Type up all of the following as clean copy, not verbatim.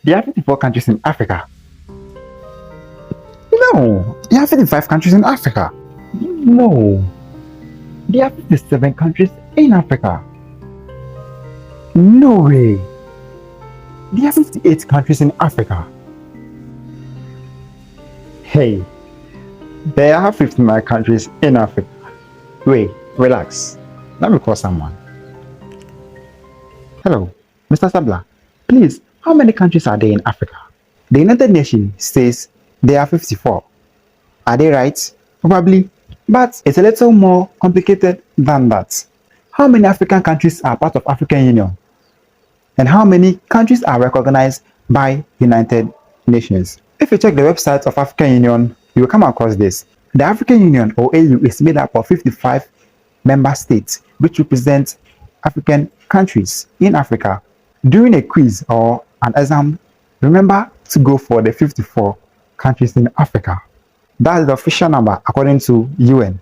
There are 54 countries in Africa. No, there are 55 countries in Africa. No, there are 57 countries in Africa. No way. There are 58 countries in Africa. Hey, there are 59 countries in Africa. Wait, relax. Let me call someone. Hello, Mr. Sablah. Please, how many countries are there in Africa? The United Nations says there are 54. Are they right? Probably, but it's a little more complicated than that. How many African countries are part of African Union? And how many countries are recognized by United Nations? If you check the website of African Union, you will come across this. The African Union, or AU, is made up of 55 member states, which represent African countries in Africa. During a quiz or an exam, remember to go for the 54 countries in Africa. That's the official number according to UN.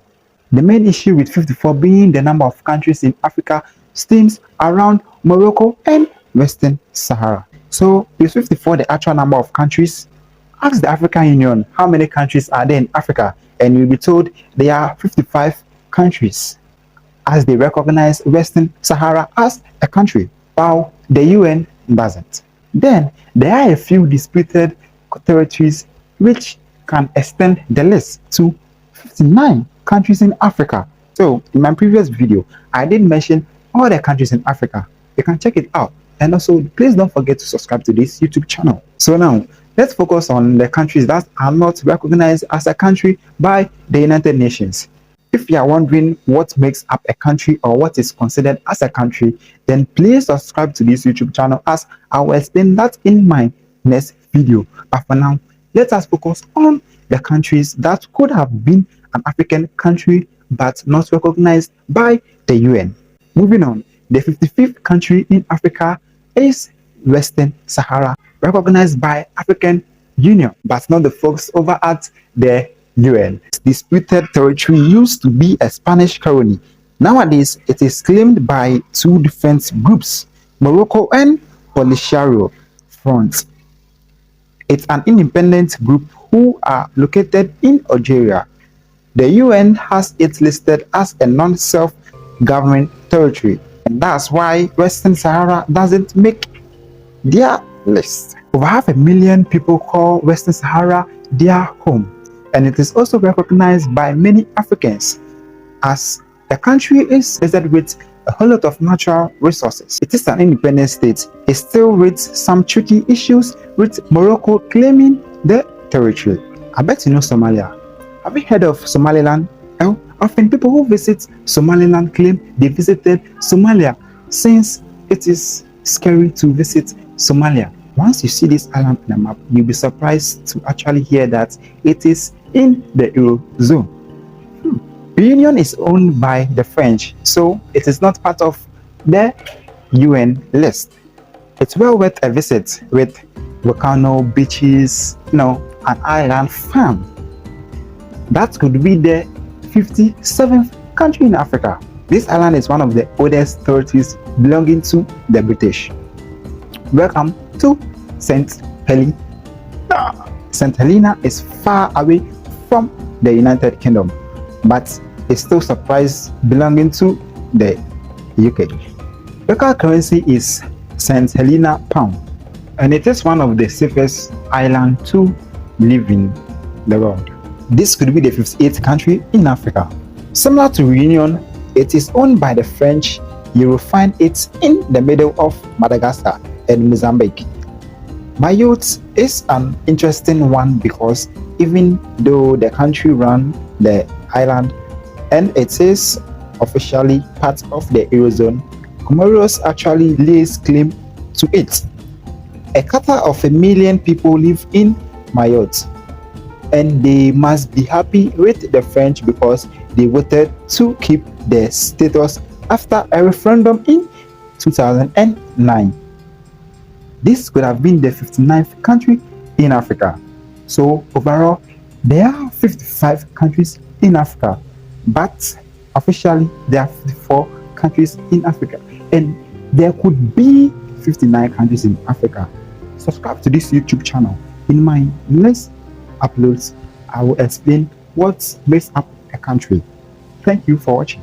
The main issue with 54 being the number of countries in Africa stems around Morocco and Western Sahara. So is 54 the actual number of countries? Ask the African Union how many countries are there in Africa, and you'll be told there are 55 countries, as they recognize Western Sahara as a country, while the UN doesn't. Then there are a few disputed territories which can extend the list to 59 countries in Africa. So in my previous video, I did mention all the countries in Africa. You can check it out. And also, please don't forget to subscribe to this YouTube channel. So now, let's focus on the countries that are not recognized as a country by the United Nations. If you are wondering what makes up a country or what is considered as a country, then please subscribe to this YouTube channel, as I will explain that in my next video. But for now, let us focus on the countries that could have been an African country but not recognized by the UN. Moving on, the 55th country in Africa is Western Sahara, recognized by African Union, but not the folks over at the UN. This disputed territory used to be a Spanish colony. Nowadays, it is claimed by two different groups, Morocco and Polisario Front. It's an independent group who are located in Algeria. The UN has it listed as a non-self-governing territory, and that's why Western Sahara doesn't make their list. Over 500,000 people call Western Sahara their home, and it is also recognized by many Africans as a country is blessed with a whole lot of natural resources. It is an independent state. It still raises some tricky issues with Morocco claiming the territory. I bet you know Somalia. Have you heard of Somaliland? Often people who visit Somaliland claim they visited Somalia, since it is scary to visit Somalia. Once you see this island on the map, you'll be surprised to actually hear that it is in the Eurozone. Reunion is owned by the French, so it is not part of the UN list. It's well worth a visit with volcano, beaches, an island farm. That could be the 57th country in Africa. This island is one of the oldest territories belonging to the British. Welcome to St. Helena. St. Helena is far away from the United Kingdom, but it's still surprised belonging to the UK. Local currency is St. Helena pound, and it is one of the safest islands to live in the world. This could be the 58th country in Africa. Similar to Reunion, it is owned by the French. You will find it in the middle of Madagascar and Mozambique. Mayotte is an interesting one because even though the country runs the island and it is officially part of the Eurozone, Comoros actually lays claim to it. 250,000 people live in Mayotte, and they must be happy with the French because they voted to keep the status after a referendum in 2009. This could have been the 59th country in Africa. So overall, there are 55 countries in Africa, but officially there are 54 countries in Africa, and there could be 59 countries in Africa. subscribe to this YouTube channel. In my next uploads, I will explain what makes up a country. Thank you for watching.